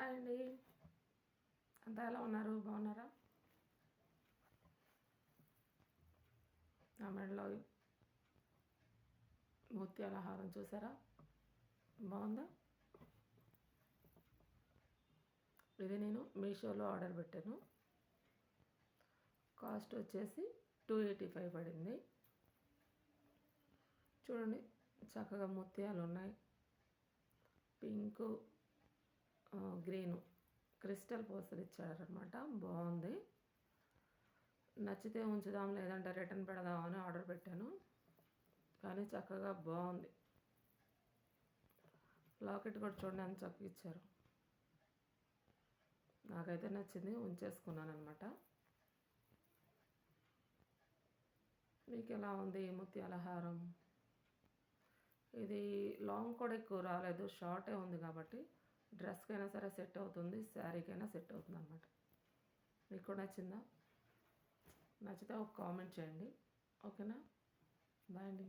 Hi అండి, అంతా ఎలా ఉన్నారు? బాగున్నారా? నా మెడలో ముత్యాల హారం చూసారా? బాగుందా? ఇది నేను మీషోలో ఆర్డర్ పెట్టాను. కాస్ట్ వచ్చేసి 285 పడింది. చూడండి, చక్కగా ముత్యాలు ఉన్నాయి. పింకు, గ్రీను క్రిస్టల్ పూసలు ఇచ్చారనమాట. బాగుంది. నచ్చితే ఉంచుదాం, లేదంటే రిటర్న్ పెడదామని ఆర్డర్ పెట్టాను. కానీ చక్కగా బాగుంది. లాకెట్ కూడా చూడండి ఎంత చక్కగా ఇచ్చారు. నాకైతే నచ్చింది, ఉంచేసుకున్నాను అనమాట. మీకు ఎలా ఉంది ఈ ముత్యాల హారం? ఇది లాంగ్ కూడా ఎక్కువ రాలేదు, షార్టే ఉంది కాబట్టి డ్రెస్కైనా సరే సెట్ అవుతుంది, శారీకైనా సెట్ అవుతుంది అనమాట. మీకు కూడా నచ్చిందా? నచ్చితే ఒక కామెంట్ చేయండి. ఓకేనా? బాయ్ అండి.